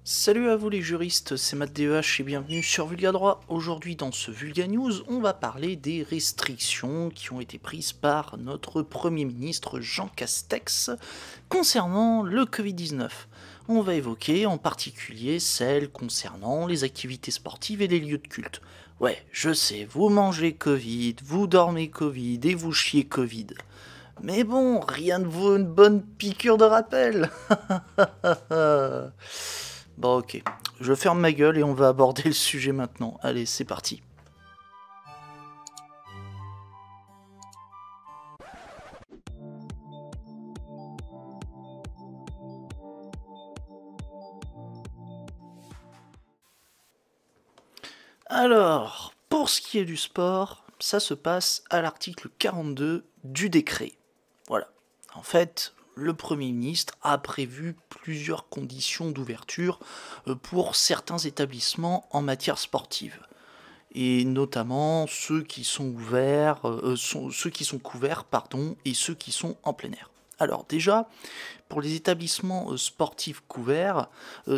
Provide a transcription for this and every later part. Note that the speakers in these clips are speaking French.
Salut à vous les juristes, c'est Matt DEH et bienvenue sur Vulga Droit. Aujourd'hui dans ce Vulga News, on va parler des restrictions qui ont été prises par notre Premier ministre Jean Castex concernant le Covid-19. On va évoquer en particulier celles concernant les activités sportives et les lieux de culte. Ouais, je sais, vous mangez Covid, vous dormez Covid et vous chiez Covid. Mais bon, rien ne vaut une bonne piqûre de rappel. Bon ok, je ferme ma gueule et on va aborder le sujet maintenant. Allez, c'est parti. Alors, pour ce qui est du sport, ça se passe à l'article 42 du décret. Voilà. En fait, le Premier ministre a prévu plusieurs conditions d'ouverture pour certains établissements en matière sportive. Et notamment ceux qui sont ouverts, ceux qui sont couverts, et ceux qui sont en plein air. Alors déjà, pour les établissements sportifs couverts,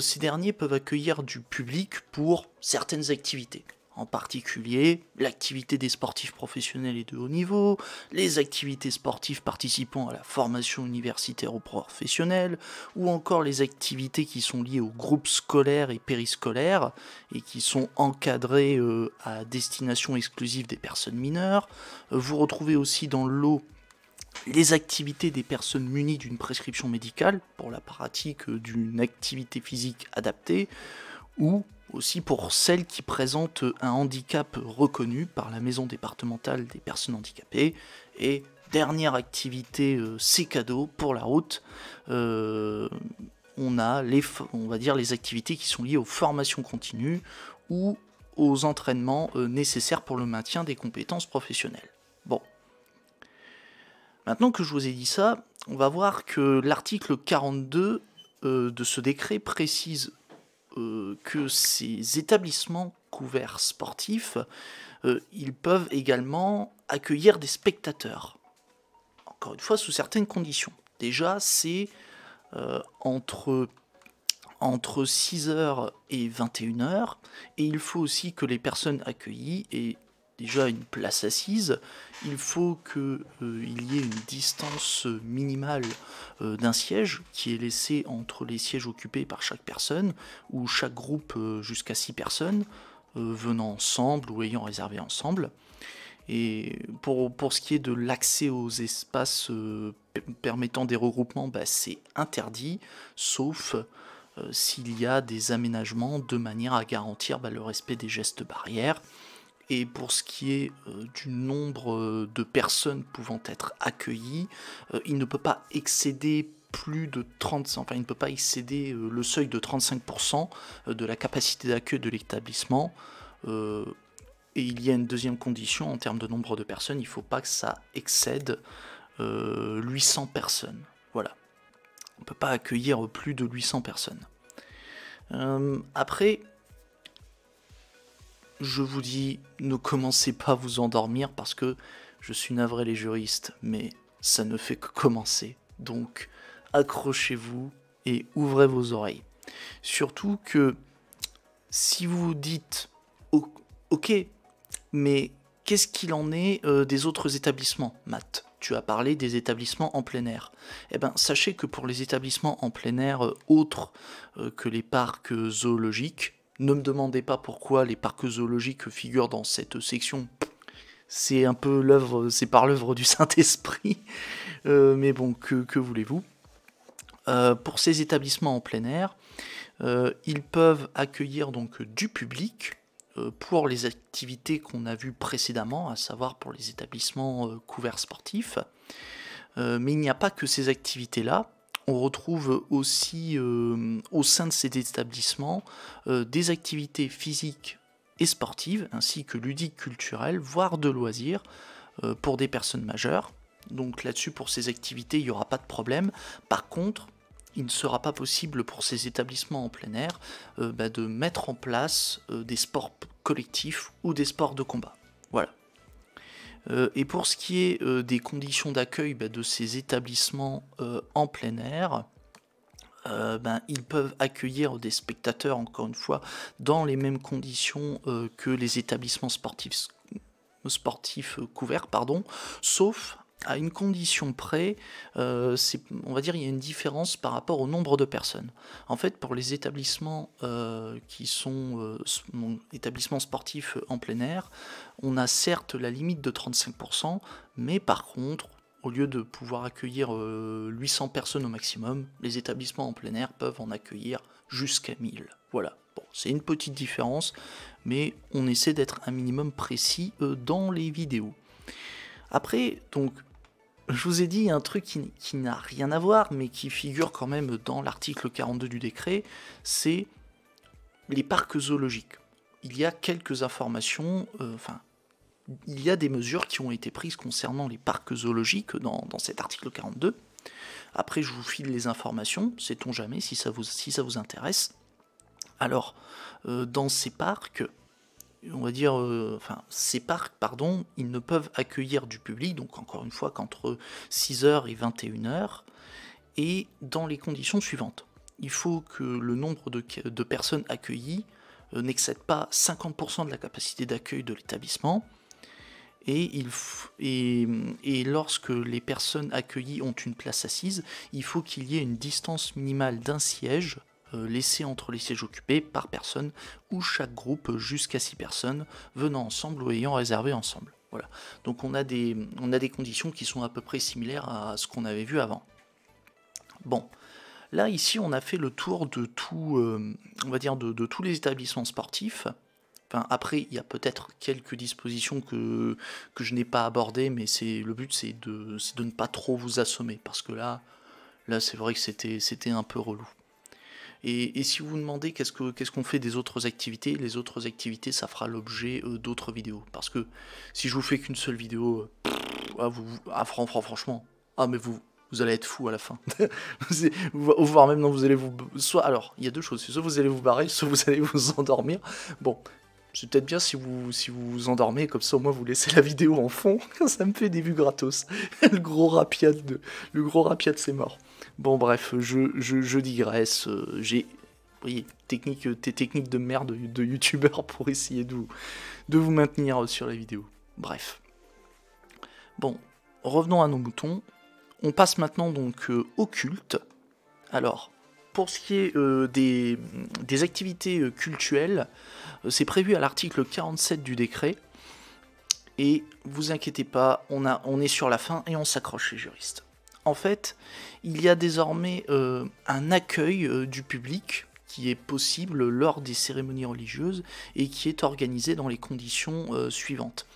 ces derniers peuvent accueillir du public pour certaines activités. En particulier, l'activité des sportifs professionnels et de haut niveau, les activités sportives participant à la formation universitaire ou professionnelle, ou encore les activités qui sont liées aux groupes scolaires et périscolaires, et qui sont encadrées à destination exclusive des personnes mineures. Vous retrouvez aussi dans le lot les activités des personnes munies d'une prescription médicale pour la pratique d'une activité physique adaptée, ou aussi pour celles qui présentent un handicap reconnu par la maison départementale des personnes handicapées. Et dernière activité, c'est cadeau pour la route, on a les activités qui sont liées aux formations continues ou aux entraînements nécessaires pour le maintien des compétences professionnelles. Bon. Maintenant que je vous ai dit ça, on va voir que l'article 42 de ce décret précise que ces établissements couverts sportifs, ils peuvent également accueillir des spectateurs. Encore une fois, sous certaines conditions. Déjà, c'est entre 6h et 21h, et il faut aussi que les personnes accueillies aient déjà une place assise, il faut qu'il y ait une distance minimale d'un siège qui est laissé entre les sièges occupés par chaque personne, ou chaque groupe jusqu'à 6 personnes venant ensemble ou ayant réservé ensemble. Et pour ce qui est de l'accès aux espaces permettant des regroupements, c'est interdit, sauf s'il y a des aménagements de manière à garantir le respect des gestes barrières. Et pour ce qui est du nombre de personnes pouvant être accueillies, il ne peut pas excéder plus de 30, enfin il ne peut pas excéder le seuil de 35% de la capacité d'accueil de l'établissement. Et il y a une deuxième condition en termes de nombre de personnes, il ne faut pas que ça excède 800 personnes. Voilà. On ne peut pas accueillir plus de 800 personnes. Après, je vous dis, ne commencez pas à vous endormir parce que je suis navré les juristes, mais ça ne fait que commencer. Donc, accrochez-vous et ouvrez vos oreilles. Surtout que si vous vous dites, ok, mais qu'est-ce qu'il en est des autres établissements, Matt ? Tu as parlé des établissements en plein air. Eh bien, sachez que pour les établissements en plein air autres que les parcs zoologiques, ne me demandez pas pourquoi les parcs zoologiques figurent dans cette section. C'est un peu l'œuvre, c'est par l'œuvre du Saint-Esprit. Mais bon, que voulez-vous ? Pour ces établissements en plein air, ils peuvent accueillir donc du public pour les activités qu'on a vues précédemment, à savoir pour les établissements couverts sportifs. Mais il n'y a pas que ces activités-là. On retrouve aussi au sein de ces établissements des activités physiques et sportives, ainsi que ludiques culturelles, voire de loisirs, pour des personnes majeures. Donc là-dessus, pour ces activités, il n'y aura pas de problème. Par contre, il ne sera pas possible pour ces établissements en plein air de mettre en place des sports collectifs ou des sports de combat. Voilà. Et pour ce qui est des conditions d'accueil de ces établissements en plein air, ils peuvent accueillir des spectateurs, encore une fois, dans les mêmes conditions que les établissements sportifs couverts, pardon, sauf à une condition près, on va dire il y a une différence par rapport au nombre de personnes. En fait, pour les établissements qui sont établissements sportifs en plein air, on a certes la limite de 35%, mais par contre, au lieu de pouvoir accueillir 800 personnes au maximum, les établissements en plein air peuvent en accueillir jusqu'à 1000. Voilà. Bon, c'est une petite différence, mais on essaie d'être un minimum précis dans les vidéos. Après, donc, je vous ai dit un truc qui n'a rien à voir, mais qui figure quand même dans l'article 42 du décret, c'est les parcs zoologiques. Il y a quelques informations, il y a des mesures qui ont été prises concernant les parcs zoologiques dans cet article 42. Après, je vous file les informations, sait-on jamais si ça vous intéresse. Alors, dans ces parcs, on va dire, ces parcs, ils ne peuvent accueillir du public, donc encore une fois, qu'entre 6h et 21h, et dans les conditions suivantes. Il faut que le nombre de personnes accueillies n'excède pas 50% de la capacité d'accueil de l'établissement, et lorsque les personnes accueillies ont une place assise, il faut qu'il y ait une distance minimale d'un siège laissé entre les sièges occupés par personne, ou chaque groupe jusqu'à 6 personnes venant ensemble ou ayant réservé ensemble. Voilà. Donc on a des conditions qui sont à peu près similaires à ce qu'on avait vu avant. Bon, là ici on a fait le tour de tout, on va dire de tous les établissements sportifs. Enfin, après, il y a peut-être quelques dispositions que je n'ai pas abordées, mais le but c'est de ne pas trop vous assommer, parce que là c'est vrai que c'était un peu relou. Et si vous vous demandez qu'est-ce qu'on fait des autres activités, les autres activités, ça fera l'objet d'autres vidéos. Parce que si je vous fais qu'une seule vidéo, franchement, mais vous allez être fou à la fin. Voire même, non, vous allez vous... Alors, il y a deux choses, soit vous allez vous barrer, soit vous allez vous endormir. Bon, c'est peut-être bien si vous vous endormez, comme ça au moins vous laissez la vidéo en fond, ça me fait des vues gratos. Le gros rapiade c'est mort. Bon bref, je digresse, j'ai des techniques de merde de youtubeur pour essayer de vous maintenir sur la vidéo. Bref. Bon, revenons à nos moutons. On passe maintenant donc au culte. Alors, pour ce qui est des activités cultuelles, c'est prévu à l'article 47 du décret. Et vous inquiétez pas, on est sur la fin et on s'accroche les juristes. En fait, il y a désormais un accueil du public qui est possible lors des cérémonies religieuses et qui est organisé dans les conditions suivantes.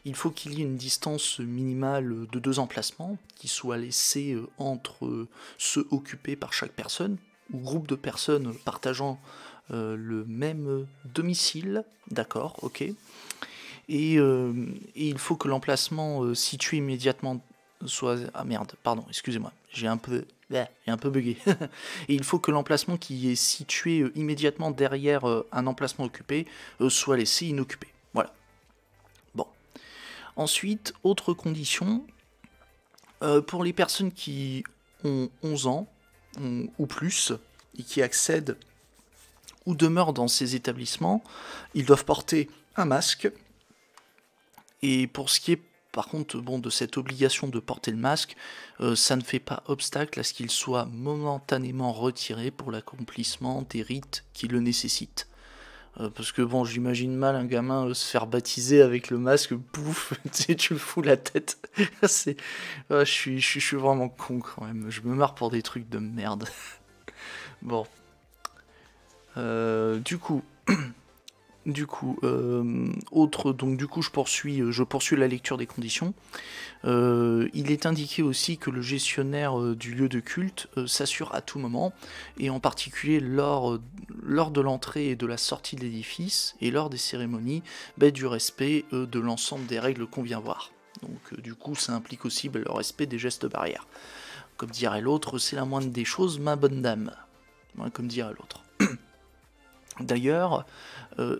Il faut qu'il y ait une distance minimale de 2 emplacements qui soient laissés entre ceux occupés par chaque personne ou groupe de personnes partageant le même domicile, d'accord, ok. Et il faut que l'emplacement situé immédiatement soit... Ah merde, pardon, excusez-moi, j'ai un peu bugué. Et il faut que l'emplacement qui est situé immédiatement derrière un emplacement occupé soit laissé inoccupé. Voilà. Bon. Ensuite, autre condition, pour les personnes qui ont 11 ans ou plus et qui accèdent ou demeurent dans ces établissements, ils doivent porter un masque. Et pour ce qui est par contre de cette obligation de porter le masque, ça ne fait pas obstacle à ce qu'il soit momentanément retiré pour l'accomplissement des rites qui le nécessitent. Parce que j'imagine mal un gamin se faire baptiser avec le masque, pouf, tu le fous la tête. Je suis vraiment con quand même, je me marre pour des trucs de merde. Bon. Du coup, je poursuis la lecture des conditions. Il est indiqué aussi que le gestionnaire du lieu de culte s'assure à tout moment, et en particulier lors de l'entrée et de la sortie de l'édifice, et lors des cérémonies, du respect de l'ensemble des règles qu'on vient voir. Donc du coup, ça implique aussi le respect des gestes barrières. Comme dirait l'autre, c'est la moindre des choses, ma bonne dame. Comme dirait l'autre. D'ailleurs,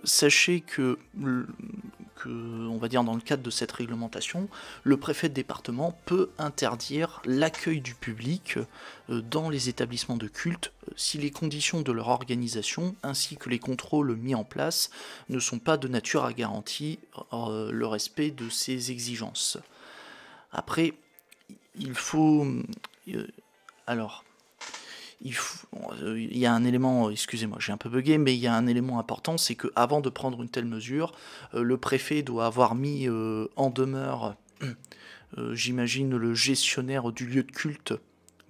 sachez que on va dire dans le cadre de cette réglementation, le préfet de département peut interdire l'accueil du public dans les établissements de culte si les conditions de leur organisation ainsi que les contrôles mis en place ne sont pas de nature à garantir le respect de ces exigences. Après, il faut... alors... il y a un élément, excusez-moi, j'ai un peu bugué, mais il y a un élément important, c'est qu'avant de prendre une telle mesure, le préfet doit avoir mis en demeure, j'imagine, le gestionnaire du lieu de culte,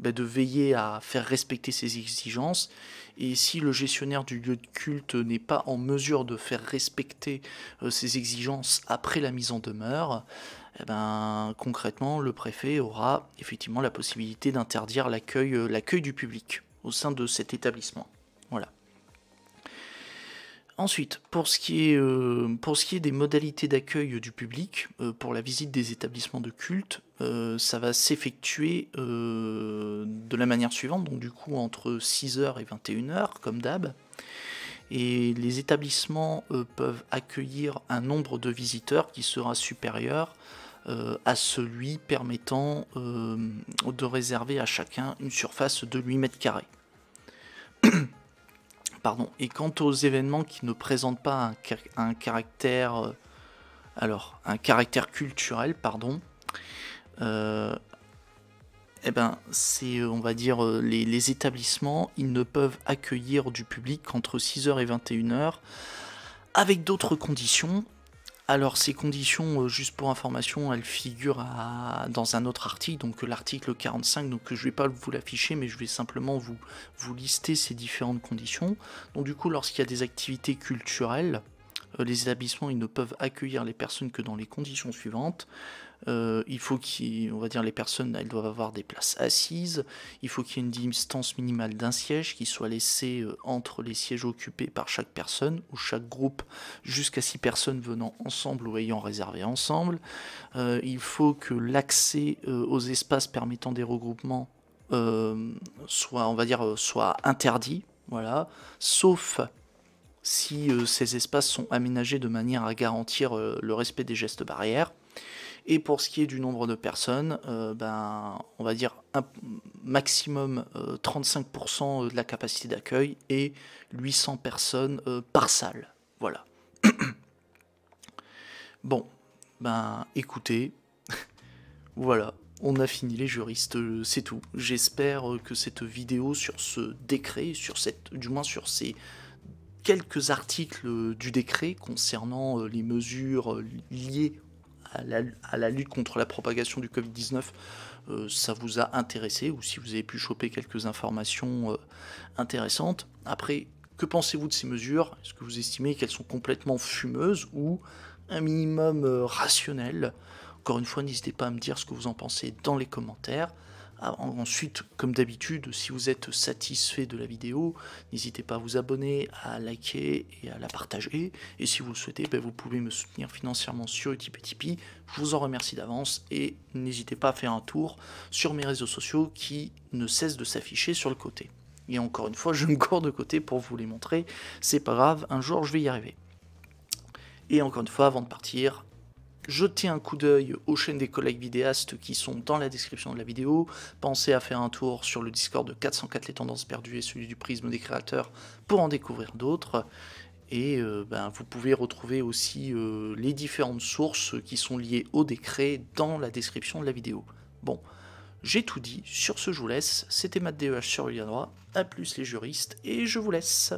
de veiller à faire respecter ses exigences, et si le gestionnaire du lieu de culte n'est pas en mesure de faire respecter ses exigences après la mise en demeure, concrètement, le préfet aura effectivement la possibilité d'interdire l'accueil du public au sein de cet établissement. Voilà. Ensuite, pour ce qui est des modalités d'accueil du public, pour la visite des établissements de culte, ça va s'effectuer de la manière suivante, donc du coup entre 6h et 21h, comme d'hab. Et les établissements peuvent accueillir un nombre de visiteurs qui sera supérieur à celui permettant de réserver à chacun une surface de 8 mètres carrés. Pardon. Et quant aux événements qui ne présentent pas un caractère culturel, pardon, c'est, on va dire, les établissements, ils ne peuvent accueillir du public qu'entre 6h et 21h, avec d'autres conditions. Alors ces conditions, juste pour information, elles figurent dans un autre article, donc l'article 45, donc je ne vais pas vous l'afficher, mais je vais simplement vous lister ces différentes conditions. Donc du coup, lorsqu'il y a des activités culturelles, les établissements ils ne peuvent accueillir les personnes que dans les conditions suivantes. Il faut on va dire les personnes elles doivent avoir des places assises, il faut qu'il y ait une distance minimale d'un siège qui soit laissé entre les sièges occupés par chaque personne ou chaque groupe jusqu'à 6 personnes venant ensemble ou ayant réservé ensemble. Il faut que l'accès aux espaces permettant des regroupements soit interdit, voilà, sauf si ces espaces sont aménagés de manière à garantir le respect des gestes barrières. Et pour ce qui est du nombre de personnes, on va dire un maximum 35% de la capacité d'accueil et 800 personnes par salle. Voilà. Bon, écoutez, voilà, on a fini les juristes, c'est tout. J'espère que cette vidéo sur ce décret, du moins sur ces quelques articles du décret concernant les mesures liées à la lutte contre la propagation du Covid-19, ça vous a intéressé, ou si vous avez pu choper quelques informations intéressantes. Après, que pensez-vous de ces mesures? Est-ce que vous estimez qu'elles sont complètement fumeuses ou un minimum rationnelles? Encore une fois, n'hésitez pas à me dire ce que vous en pensez dans les commentaires. Ensuite, comme d'habitude, si vous êtes satisfait de la vidéo, n'hésitez pas à vous abonner, à liker et à la partager. Et si vous le souhaitez, vous pouvez me soutenir financièrement sur Utip et Tipeee. Je vous en remercie d'avance et n'hésitez pas à faire un tour sur mes réseaux sociaux qui ne cessent de s'afficher sur le côté. Et encore une fois, je me cours de côté pour vous les montrer. C'est pas grave, un jour je vais y arriver. Et encore une fois, avant de partir, jetez un coup d'œil aux chaînes des collègues vidéastes qui sont dans la description de la vidéo. Pensez à faire un tour sur le Discord de 404 les tendances perdues et celui du prisme des créateurs pour en découvrir d'autres. Et vous pouvez retrouver aussi les différentes sources qui sont liées au décret dans la description de la vidéo. Bon, j'ai tout dit. Sur ce, je vous laisse. C'était Matt DEH sur Lien Droit. A plus les juristes et je vous laisse.